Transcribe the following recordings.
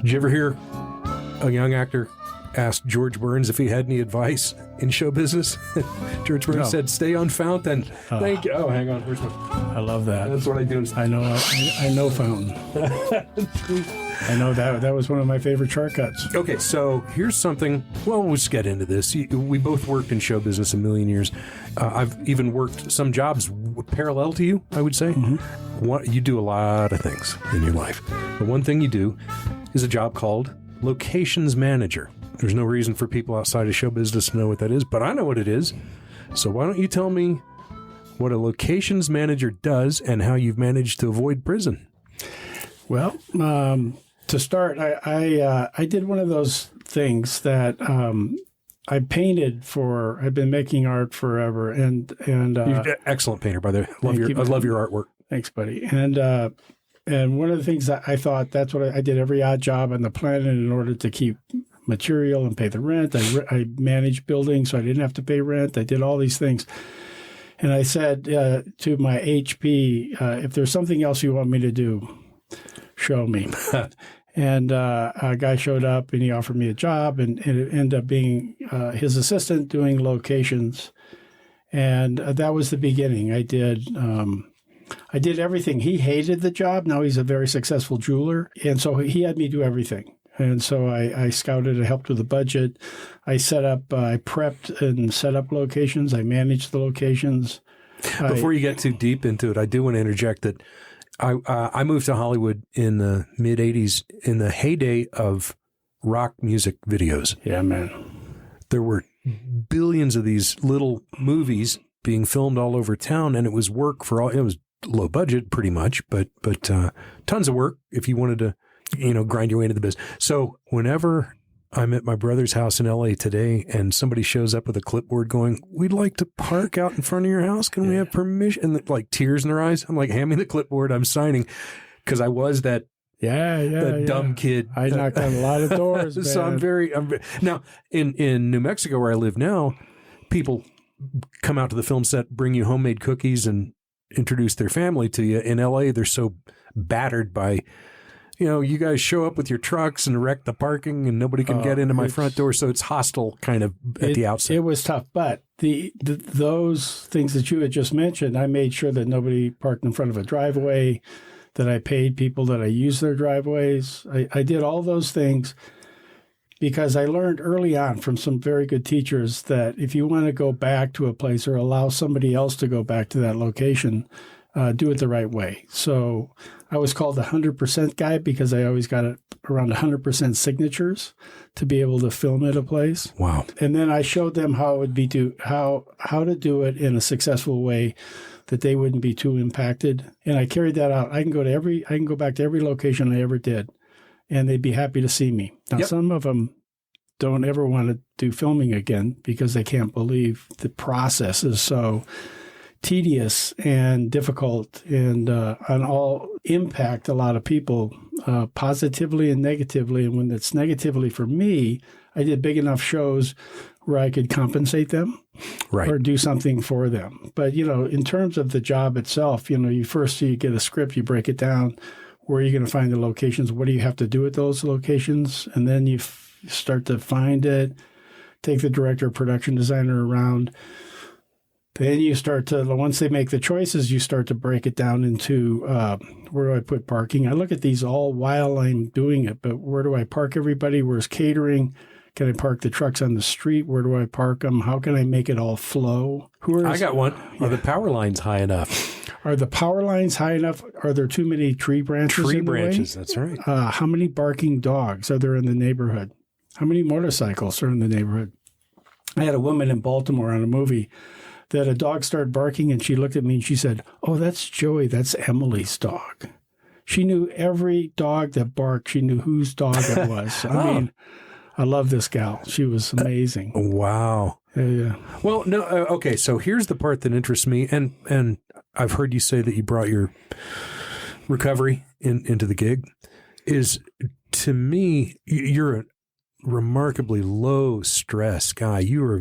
Did you ever hear a young actor ask George Burns if he had any advice in show business? George Burns said, "Stay on Fountain." Thank you. Oh, hang on. Where's my... I love that. That's what I do. I know Fountain. I know that was one of my favorite shortcuts. Okay, so here's something. Well, we'll just get into this. We both worked in show business a million years. I've even worked some jobs parallel to you, I would say. Mm-hmm. You do a lot of things in your life. The one thing you do is a job called locations manager. There's no reason for people outside of show business to know what that is, but I know what it is. So why don't you tell me what a locations manager does and how you've managed to avoid prison? Well, to start, I did one of those things that I painted for. I've been making art forever, and you're an excellent painter, by the way. I love your artwork. Thanks, buddy. And one of the things that I thought, that's what I did every odd job on the planet in order to keep material and pay the rent. I managed buildings, so I didn't have to pay rent. I did all these things. And I said to my HP, if there's something else you want me to do, show me. And a guy showed up and he offered me a job, and it ended up being his assistant doing locations. And that was the beginning. I did everything. He hated the job. Now he's a very successful jeweler. And so he had me do everything. And so I scouted, I helped with the budget. I prepped and set up locations. I managed the locations. Before you get too deep into it, I do want to interject that I moved to Hollywood in the mid-'80s in the heyday of rock music videos. Yeah, man. There were billions of these little movies being filmed all over town, and it was work for all. It was low budget, pretty much, but tons of work if you wanted to, grind your way into the business. So whenever I'm at my brother's house in L.A. today, and somebody shows up with a clipboard going, "We'd like to park out in front of your house. Can we have permission?" And like tears in their eyes. I'm like, "Hand me the clipboard. I'm signing," because I was that. Dumb kid. I knocked on a lot of doors. Man. So I'm very now in New Mexico where I live now. People come out to the film set, bring you homemade cookies, and introduce their family to you. In LA, they're so battered by, you guys show up with your trucks and wreck the parking, and nobody can get into my front door. So it's hostile kind of at the outset. It was tough, but those things that you had just mentioned, I made sure that nobody parked in front of a driveway, that I paid people that I used their driveways. I did all those things because I learned early on from some very good teachers that if you want to go back to a place or allow somebody else to go back to that location, do it the right way. So I was called the 100% guy because I always got around 100% signatures to be able to film at a place. Wow. And then I showed them how it would be how to do it in a successful way that they wouldn't be too impacted. And I carried that out. I can go back to every location I ever did, and they'd be happy to see me. Now, Some of them don't ever want to do filming again because they can't believe the process is so tedious and difficult and all impact a lot of people positively and negatively. And when it's negatively for me, I did big enough shows where I could compensate them or do something for them. But, in terms of the job itself, you get a script, you break it down. Where are you going to find the locations? What do you have to do at those locations? And then you start to find it, take the director or production designer around. Then you start to, once they make the choices, you start to break it down into where do I put parking? I look at these all while I'm doing it, but where do I park everybody? Where's catering? Can I park the trucks on the street? Where do I park them? How can I make it all flow? I got one. Are the power lines high enough? Are the power lines high enough? Are there too many tree branches in the way? That's right. How many barking dogs are there in the neighborhood? How many motorcycles are in the neighborhood? I had a woman in Baltimore on a movie that a dog started barking, and she looked at me and she said, "Oh, that's Joey. That's Emily's dog." She knew every dog that barked. She knew whose dog it was. I mean, I love this gal. She was amazing. Wow. Yeah. Well, no. Okay. So here's the part that interests me, and I've heard you say that you brought your recovery into the gig. Is, to me, you're a remarkably low stress guy. You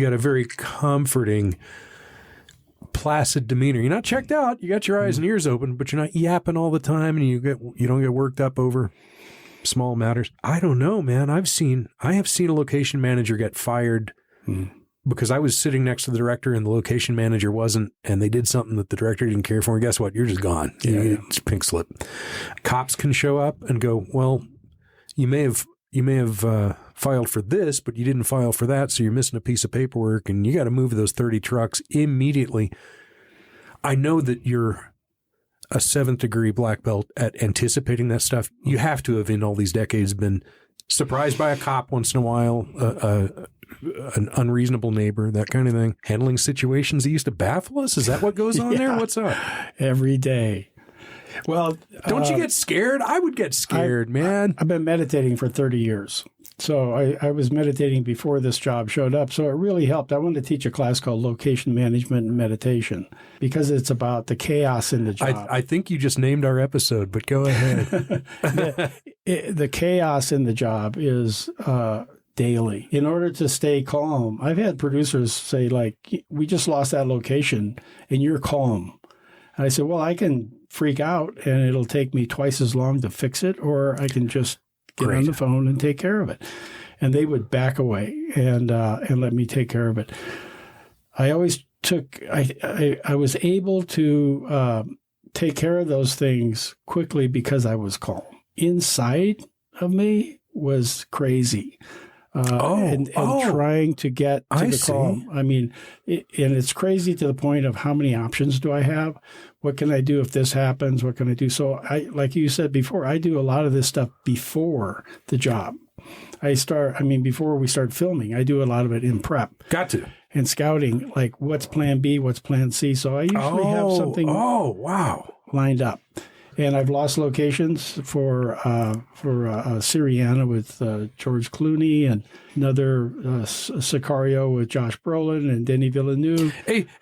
got a very comforting placid demeanor. You're not checked out. You got your eyes and ears open, but you're not yapping all the time, and you don't get worked up over small matters. I don't know, man. I have seen a location manager get fired because I was sitting next to the director and the location manager wasn't, and they did something that the director didn't care for. And guess what? You're just gone. It's pink slip. Cops can show up and go, well, you may have filed for this, but you didn't file for that, so you're missing a piece of paperwork, and you got to move those 30 trucks immediately. I know that you're a 7th degree black belt at anticipating that stuff. You have to have, in all these decades, been surprised by a cop once in a while, an unreasonable neighbor, that kind of thing. Handling situations that used to baffle us. Is that what goes on there? What's up? Every day. Well, don't you get scared? I would get scared, man. I've been meditating for 30 years. So I was meditating before this job showed up. So it really helped. I wanted to teach a class called Location Management and Meditation because it's about the chaos in the job. I think you just named our episode, but go ahead. The chaos in the job is daily. In order to stay calm, I've had producers say, like, we just lost that location and you're calm. And I said, well, I can freak out and it'll take me twice as long to fix it, or I can just get on the phone and take care of it. And they would back away and let me take care of it. I always I was able to take care of those things quickly because I was calm. Inside of me was crazy. And trying to get to the calm. I mean, and it's crazy to the point of how many options do I have? What can I do if this happens? What can I do? So like you said before, I do a lot of this stuff before the job. Before we start filming, I do a lot of it in prep. Got to. And scouting, like what's plan B, what's plan C. So I usually have something lined up. And I've lost locations for Syriana with George Clooney, and another Sicario with Josh Brolin and Denis Villeneuve.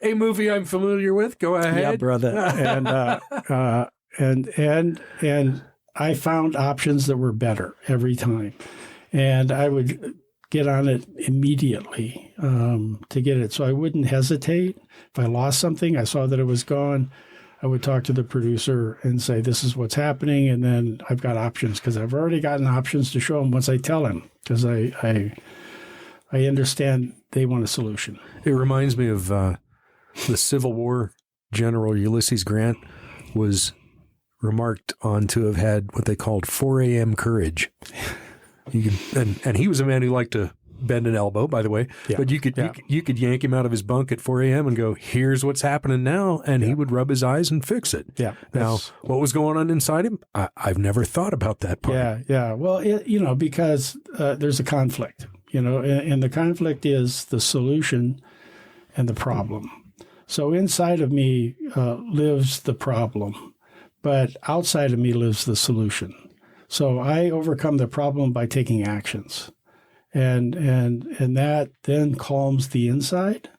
A movie I'm familiar with. Go ahead, yeah, brother. And I found options that were better every time, and I would get on it immediately to get it. So I wouldn't hesitate. If I lost something, I saw that it was gone, I would talk to the producer and say, this is what's happening. And then I've got options because I've already gotten options to show him once I tell him, because I understand they want a solution. It reminds me of the Civil War General Ulysses Grant was remarked on to have had what they called 4 a.m. courage. And he was a man who liked to bend an elbow, by the way. Yeah. But you could yank him out of his bunk at 4 a.m. and go, here's what's happening now. And he would rub his eyes and fix it. Yeah. Now, what was going on inside him? I've never thought about that part. Yeah. Well, because there's a conflict, and the conflict is the solution and the problem. So inside of me lives the problem, but outside of me lives the solution. So I overcome the problem by taking actions. And that then calms the inside,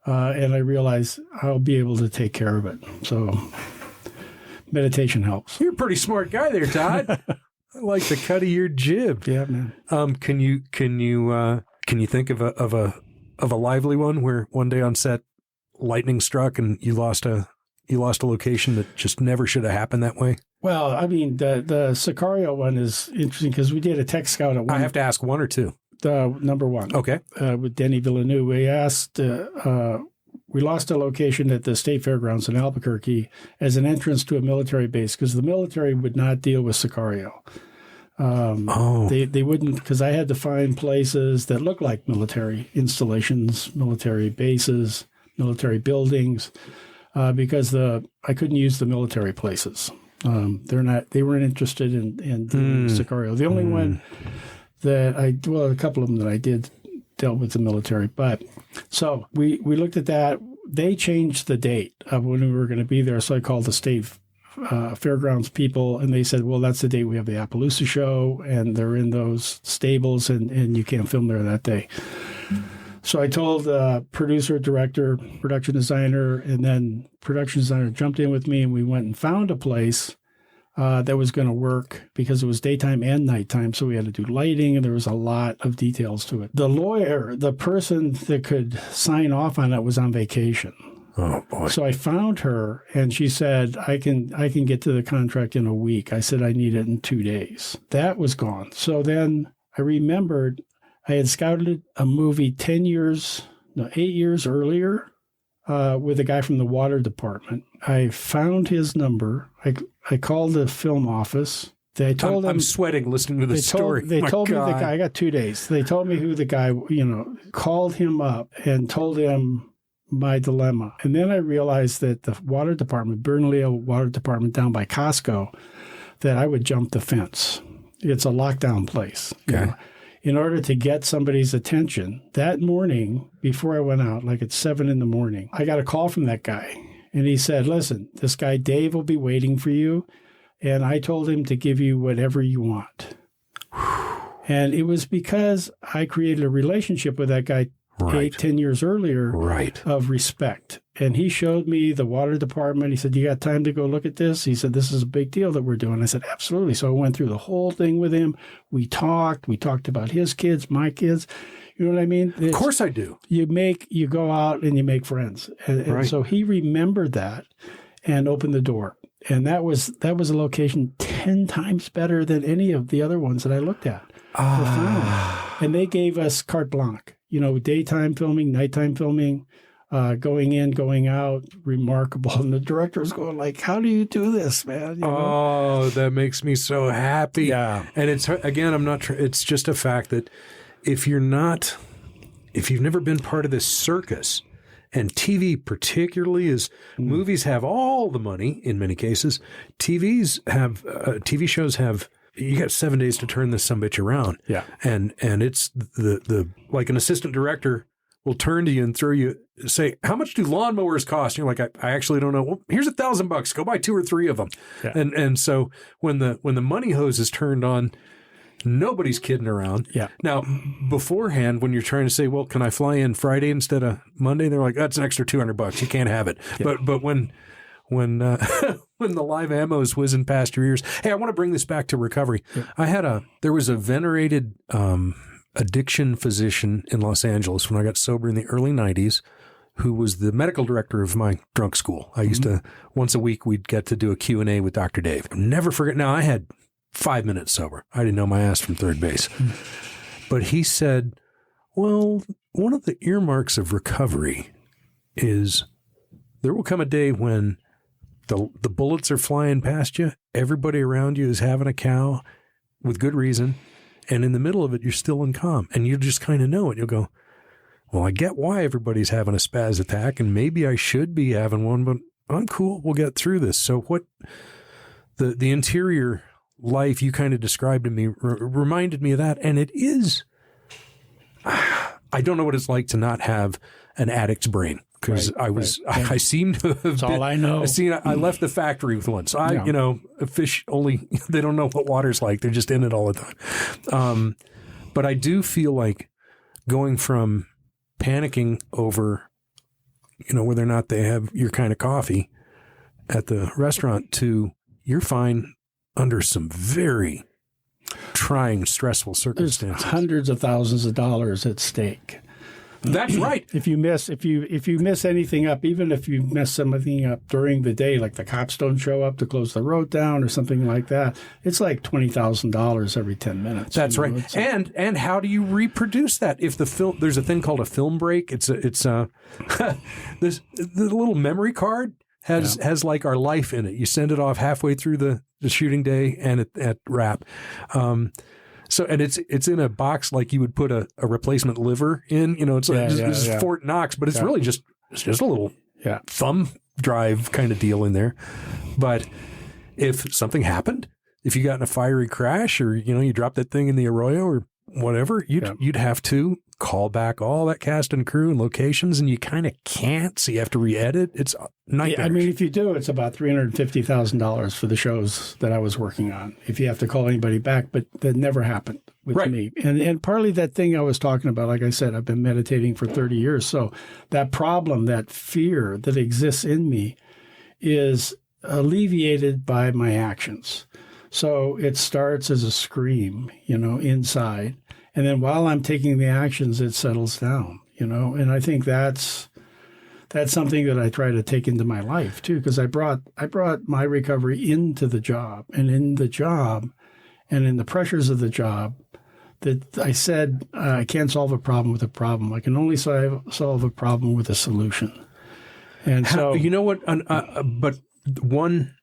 and I realize I'll be able to take care of it. So meditation helps. You're a pretty smart guy there, Todd. I like the cut of your jib. Yeah, man. Can you think of a lively one where one day on set lightning struck and you lost a location that just never should have happened that way? Well, I mean, the Sicario one is interesting because we did a tech scout at one. I have to ask one or two. Number one. Okay. With Denis Villeneuve, we lost a location at the State Fairgrounds in Albuquerque as an entrance to a military base because the military would not deal with Sicario. They wouldn't, because I had to find places that looked like military installations, military bases, military buildings, because I couldn't use the military places. They weren't interested in doing Sicario. The only one that a couple of them that I did dealt with the military. But so we looked at that. They changed the date of when we were going to be there. So I called the state fairgrounds people, and they said, well, that's the date we have the Appaloosa show, and they're in those stables, and you can't film there that day. So I told the producer, director, production designer, and then production designer jumped in with me, and we went and found a place that was going to work because it was daytime and nighttime. So we had to do lighting, and there was a lot of details to it. The lawyer, the person that could sign off on it, was on vacation. Oh, boy. So I found her, and she said, I can get to the contract in a week. I said, I need it in 2 days. That was gone. So then I remembered I had scouted a movie 8 years earlier with a guy from the water department. I found his number. I called the film office. They told him, I'm sweating listening to this story. They told me the guy, I got 2 days. They told me who the guy, called him up and told him my dilemma. And then I realized that the water department, Bernalillo Water Department down by Costco, that I would jump the fence. It's a lockdown place. Okay. In order to get somebody's attention. That morning, before I went out, like at 7 a.m, I got a call from that guy. And he said, listen, this guy Dave will be waiting for you. And I told him to give you whatever you want. And it was because I created a relationship with that guy 10 years earlier of respect. And he showed me the water department. He said, you got time to go look at this? He said, this is a big deal that we're doing. I said, absolutely. So I went through the whole thing with him. We talked about his kids, my kids. You know what I mean? Of course I do. You go out and you make friends. And so he remembered that and opened the door. And that was a location 10 times better than any of the other ones that I looked at. And they gave us carte blanche, daytime filming, nighttime filming, going in, going out, remarkable. And the director was going like, how do you do this, man? Oh, that makes me so happy. Yeah. And it's, again, it's just a fact that if you've never been part of this circus, and TV particularly is, movies have all the money in many cases. TV shows have, you got 7 days to turn this sumbitch around. Yeah. And it's the like an assistant director will turn to you and say, how much do lawnmowers cost? And you're like, I actually don't know. Well, here's $1,000. Go buy 2 or 3 of them. Yeah. And so when the money hose is turned on, nobody's kidding around. Yeah. Now, beforehand, when you're trying to say, well, can I fly in Friday instead of Monday? They're like, that's an extra $200. You can't have it. Yeah. But when when the live ammo is whizzing past your ears. Hey, I want to bring this back to recovery. Yeah. There was a venerated addiction physician in Los Angeles when I got sober in the early 90s, who was the medical director of my drunk school. I used to, once a week, we'd get to do a Q&A with Dr. Dave. I'll never forget. Now, I had 5 minutes sober. I didn't know my ass from third base. But he said, well, one of the earmarks of recovery is there will come a day when the bullets are flying past you. Everybody around you is having a cow with good reason. And in the middle of it, you're still in calm. And you just kind of know it. You'll go, well, I get why everybody's having a spaz attack, and maybe I should be having one, but I'm cool. We'll get through this. So what the interior life you kind of described to me reminded me of that. And it is, I don't know what it's like to not have an addict's brain. Because I seem to have That's all I know. I left the factory once. Fish only, they don't know what water's like. They're just in it all the time. But I do feel like going from panicking over, whether or not they have your kind of coffee at the restaurant to you're fine under some very trying, stressful circumstances. There's hundreds of thousands of dollars at stake. That's right. If you miss anything up, even if you mess something up during the day, like the cops don't show up to close the road down or something like that, it's like $20,000 every 10 minutes. That's right. And how do you reproduce that? If there's a thing called a film break. It's the little memory card has like our life in it. You send it off halfway through the shooting day and at wrap. So, and it's in a box like you would put a replacement liver in, it's Fort Knox, but it's really just a little thumb drive kind of deal in there. But if something happened, if you got in a fiery crash or, you dropped that thing in the arroyo or whatever, you'd have to call back all that cast and crew and locations, and you kind of can't, so you have to re-edit. It's nightmare. I mean, if you do, it's about $350,000 for the shows that I was working on, if you have to call anybody back, but that never happened with me. And partly that thing I was talking about, like I said, I've been meditating for 30 years, so that problem, that fear that exists in me is alleviated by my actions. So it starts as a scream, inside. And then while I'm taking the actions, it settles down, And I think that's that's something that I try to take into my life too, because I brought my recovery into the job, and in the job and in the pressures of the job, that I said, I can't solve a problem with a problem. I can only solve a problem with a solution. And so, you know what? But one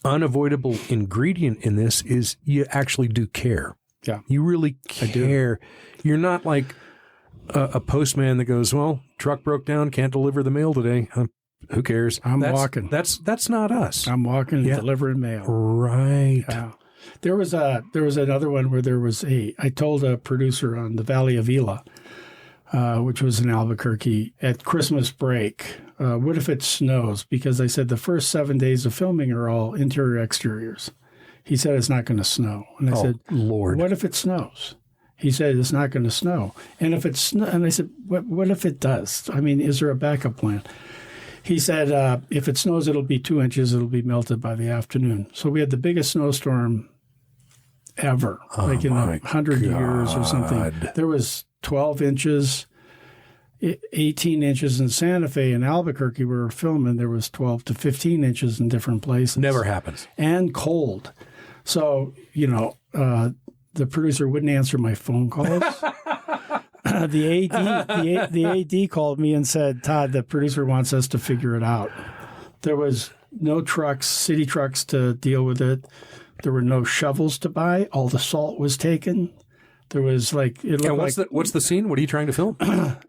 unavoidable ingredient in this is you actually do care. Yeah, you really care. You're not like a postman that goes, well, truck broke down, can't deliver the mail today. Who cares? I'm walking. That's not us. I'm walking and delivering mail. Right. Yeah. There was another one where I told a producer on the Valley of Elah, which was in Albuquerque, at Christmas break, what if it snows? Because I said the first 7 days of filming are all interior exteriors. He said it's not going to snow. And I said, Lord, what if it snows? He said it's not going to snow. And if it and I said, what if it does? I mean, is there a backup plan? He said, if it snows, it'll be 2 inches. It'll be melted by the afternoon. So we had the biggest snowstorm ever, like in 100 years or something. There was 12 inches, 18 inches in Santa Fe. In Albuquerque, we were filming. There was 12 to 15 inches in different places. Never happens. And cold. So, the producer wouldn't answer my phone calls. The AD called me and said, Todd, the producer wants us to figure it out. There was no city trucks to deal with it. There were no shovels to buy. All the salt was taken. There was what's the scene? What are you trying to film?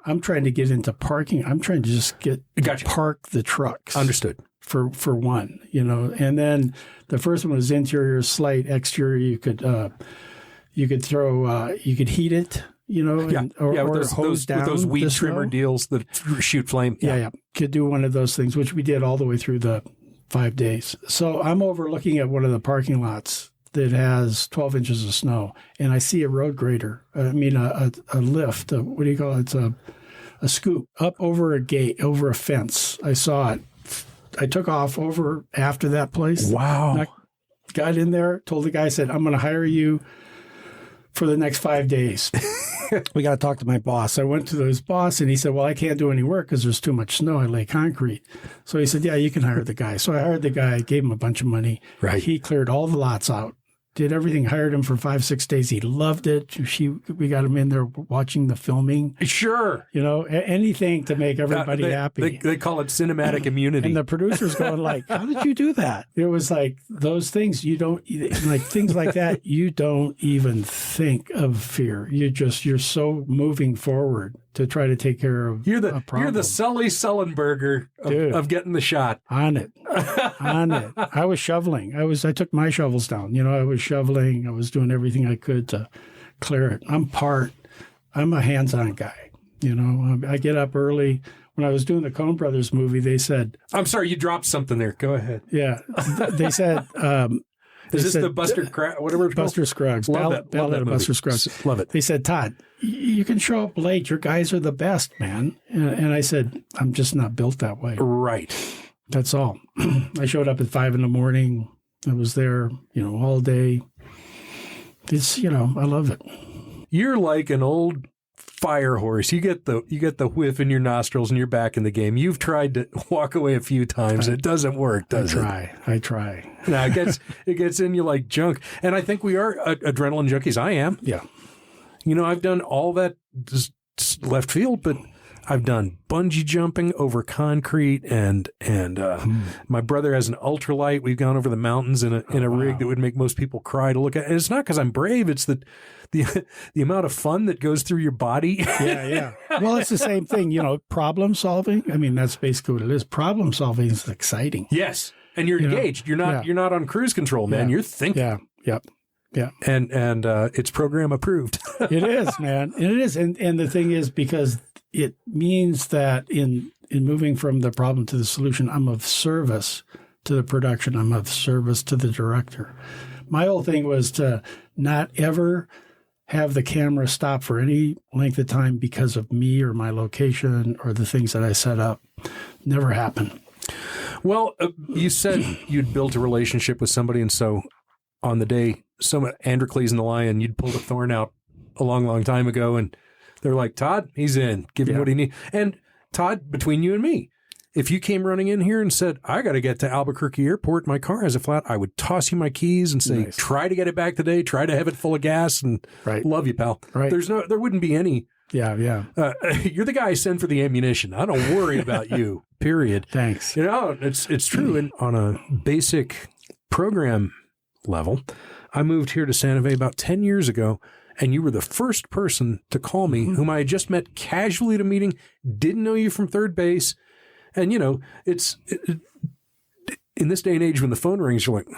I'm trying to get into parking. I'm trying to just park the trucks. Understood. For one, and then the first one was interior, slight, exterior. You could throw, you could heat it, or hose down. With those weed trimmer deals that shoot flame. Yeah. Could do one of those things, which we did all the way through the 5 days. So I'm overlooking at one of the parking lots that has 12 inches of snow, and I see a road grader. I mean, a lift. What do you call it? It's a scoop up over a gate, over a fence. I saw it. I took off over after that place. Wow. Got in there, told the guy, I said, I'm going to hire you for the next 5 days. We got to talk to my boss. I went to his boss, and he said, well, I can't do any work because there's too much snow. I lay concrete. So he said, yeah, you can hire the guy. So I hired the guy, gave him a bunch of money. Right. He cleared all the lots out. Did everything, hired him for 5-6 days. He loved it. We got him in there watching the filming. Sure. Anything to make everybody happy. They call it cinematic immunity. And the producer's going like, how did you do that? It was like those things things like that, you don't even think of fear. You're so moving forward to try to take care of a problem. You're the Sully Sullenberger of getting the shot. On it. I was shoveling. I took my shovels down. I was shoveling. I was doing everything I could to clear it. I'm a hands-on guy. I get up early. When I was doing the Coen Brothers movie, they said... I'm sorry, you dropped something there. Go ahead. Yeah. They said... Is this the Buster whatever it's called? Buster Scruggs. Ballad of Buster Scruggs. Love it. They said, Todd, you can show up late. Your guys are the best, man. And I said, I'm just not built that way. Right. That's all. I showed up at 5 a.m. I was there, all day. It's, I love it. You're like an old fire horse. You get the whiff in your nostrils and you're back in the game. You've tried to walk away a few times. It doesn't work, does it? I try. No, it gets in you like junk. And I think we are adrenaline junkies. I am. Yeah. I've done all that just left field, but I've done bungee jumping over concrete, and my brother has an ultralight. We've gone over the mountains in a rig that would make most people cry to look at. And it's not because I'm brave. It's the amount of fun that goes through your body. Yeah. Well, it's the same thing. Problem solving. I mean, that's basically what it is. Problem solving is exciting. Yes, and you're engaged. You're not on cruise control, man. You're thinking. Yeah. Yep. Yeah. And it's program approved. It is, man. It is. And the thing is, because it means that in moving from the problem to the solution, I'm of service to the production. I'm of service to the director. My whole thing was to not ever have the camera stop for any length of time because of me or my location or the things that I set up. Never happened. Well, you said you'd built a relationship with somebody, and so on the day, Androcles and the Lion, you'd pulled a thorn out a long, long time ago, and they're like, Todd, he's in. Give him what he needs. And Todd, between you and me, if you came running in here and said, I got to get to Albuquerque Airport, my car has a flat, I would toss you my keys and say, try to get it back today, try to have it full of gas, and love you, pal. Right. There wouldn't be any. Yeah. You're the guy I send for the ammunition. I don't worry about you, period. Thanks. It's true. And on a basic program level, I moved here to Santa Fe about 10 years ago, and you were the first person to call me, whom I had just met casually at a meeting, didn't know you from third base. And, in this day and age when the phone rings, you're like,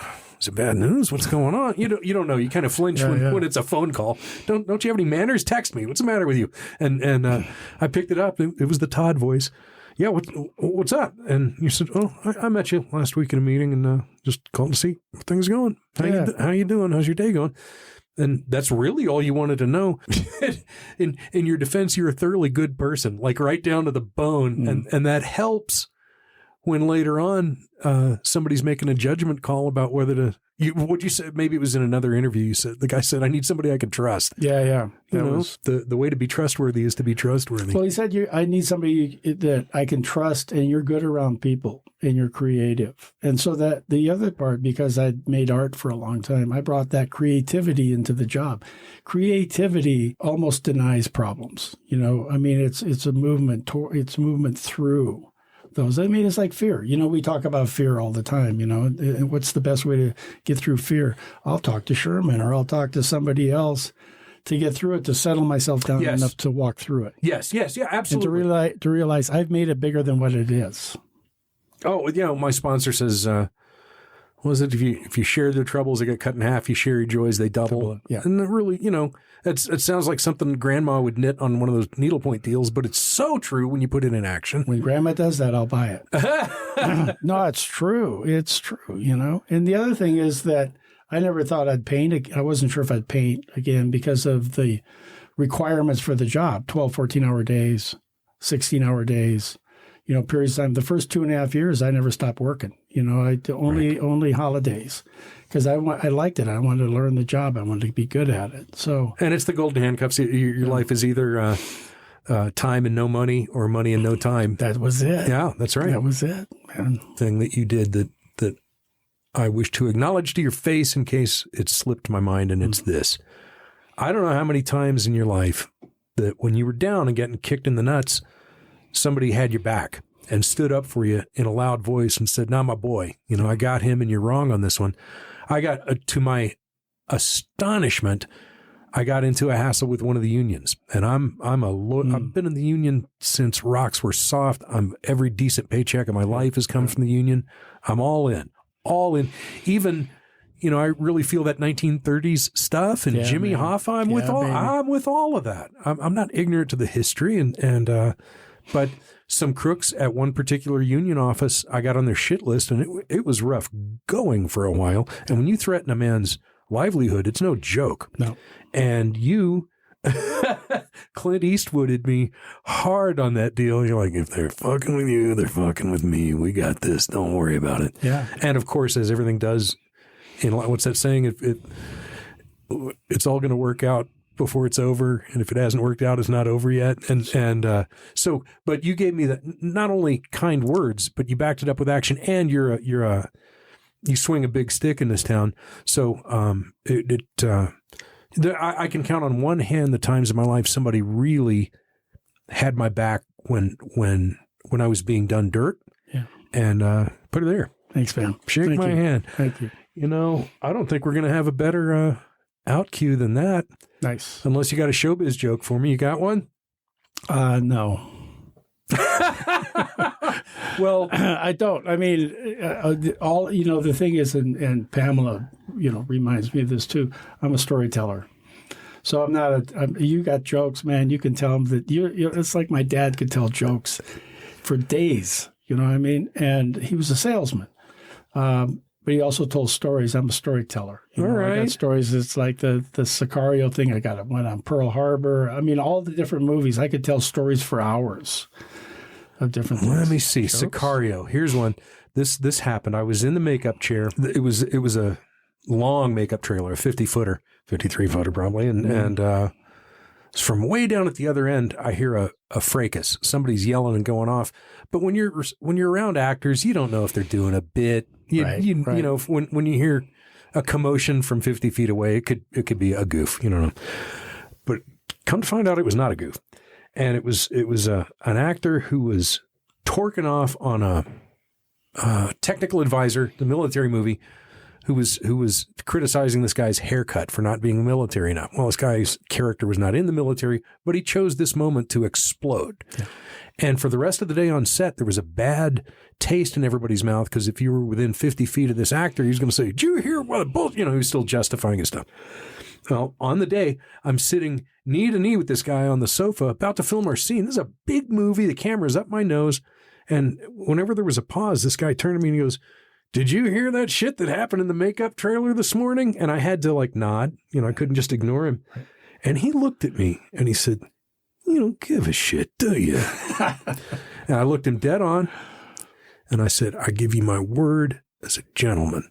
is it bad news? What's going on? You don't know. You kind of flinch when it's a phone call. Don't you have any manners? Text me. What's the matter with you? And I picked it up. It was the Todd voice. Yeah, what's up? And you said, oh, I met you last week in a meeting and just called to see how things are going. How you doing? How's your day going? And that's really all you wanted to know. In your defense, you're a thoroughly good person, like right down to the bone. And that helps when later on somebody's making a judgment call about whether to, what'd you say? Maybe it was in another interview. You said, the guy said, I need somebody I can trust. Yeah. The way to be trustworthy is to be trustworthy. Well, he said, I need somebody that I can trust, and you're good around people and you're creative. And so that the other part, because I'd made art for a long time, I brought that creativity into the job. Creativity almost denies problems. It's a movement. It's movement through those. It's like fear. We talk about fear all the time, and what's the best way to get through fear? I'll talk to Sherman, or I'll talk to somebody else to get through it, to settle myself down enough to walk through it. Yes, yeah, absolutely. And to realize I've made it bigger than what it is. Oh, my sponsor says, what was it? If you share their troubles, they get cut in half. You share your joys, they double. Yeah. And really, it sounds like something Grandma would knit on one of those needlepoint deals, but it's so true when you put it in action. When Grandma does that, I'll buy it. No, it's true. It's true, And the other thing is that I never thought I'd paint. I wasn't sure if I'd paint again because of the requirements for the job, 12, 14-hour days, 16-hour days. Periods of time. The first 2.5 years, I never stopped working. Only holidays, because I liked it. I wanted to learn the job. I wanted to be good at it. So, and it's the golden handcuffs. Your life is either time and no money, or money and no time. That was it. Yeah, that's right. That was it, man. Thing that you did that I wish to acknowledge to your face in case it slipped my mind, and it's this. I don't know how many times in your life that when you were down and getting kicked in the nuts, somebody had your back and stood up for you in a loud voice and said, "Nah, my boy, I got him and you're wrong on this one." I got, to my astonishment, I got into a hassle with one of the unions, and I've been in the union since rocks were soft. Every decent paycheck of my life has come from the union. I'm all in. Even, I really feel that 1930s stuff and Jimmy Hoffa. I'm with all of that. I'm not ignorant to the history but some crooks at one particular union office, I got on their shit list, and it was rough going for a while. And when you threaten a man's livelihood, it's no joke. No. And you, Clint Eastwooded me hard on that deal. You're like, if they're fucking with you, they're fucking with me. We got this. Don't worry about it. Yeah. And of course, as everything does, what's that saying? It's all going to work out before it's over, and if it hasn't worked out, it's not over yet. So, but you gave me that, not only kind words, but you backed it up with action, and you swing a big stick in this town. So, I can count on one hand the times in my life somebody really had my back when I was being done dirt. Yeah, and put it there. Thanks, man. Shake my hand. Thank you. I don't think we're going to have a better out cue than that. Nice. Unless you got a showbiz joke for me. You got one? No. Well, I don't. I mean, the thing is, and Pamela, reminds me of this too. I'm a storyteller. So I'm not you got jokes, man. You can tell them that it's like my dad could tell jokes for days. You know what I mean? And he was a salesman. But he also told stories. I'm a storyteller. All right. I got stories. It's like the Sicario thing. I got one on Pearl Harbor. I mean, all the different movies. I could tell stories for hours of different things. Let me see. Jokes? Sicario. Here's one. This happened. I was in the makeup chair. It was a long makeup trailer, a 50-footer, 53-footer probably. And So from way down at the other end, I hear a fracas. Somebody's yelling and going off. But when you're around actors, you don't know if they're doing a bit. You know, when you hear a commotion from 50 feet away, it could be a goof. You don't know. But come to find out, it was not a goof, and it was an actor who was torquing off on a technical advisor, the military movie, who was criticizing this guy's haircut for not being military enough. Well, this guy's character was not in the military, but he chose this moment to explode. Yeah. And for the rest of the day on set, there was a bad taste in everybody's mouth because if you were within 50 feet of this actor, he was going to say, "Did you hear what a bull?" You know, he was still justifying his stuff. Well, on the day, I'm sitting knee to knee with this guy on the sofa about to film our scene. This is a big movie. The camera's up my nose. And whenever there was a pause, this guy turned to me and he goes, "Did you hear that shit that happened in the makeup trailer this morning?" And I had to nod. You know, I couldn't just ignore him. And he looked at me and he said, "You don't give a shit, do you?" And I looked him dead on and I said, "I give you my word as a gentleman,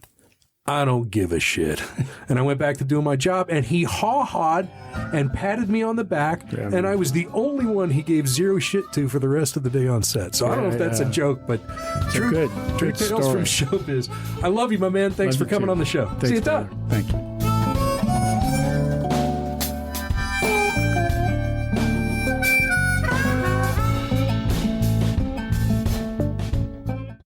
I don't give a shit." And I went back to doing my job, and he haw-hawed and patted me on the back, and I was the only one he gave zero shit to for the rest of the day on set. So I don't know if that's a joke, but true tales from showbiz. I love you, my man. Thanks for coming on the show. Thanks, see you, Todd. Thank you.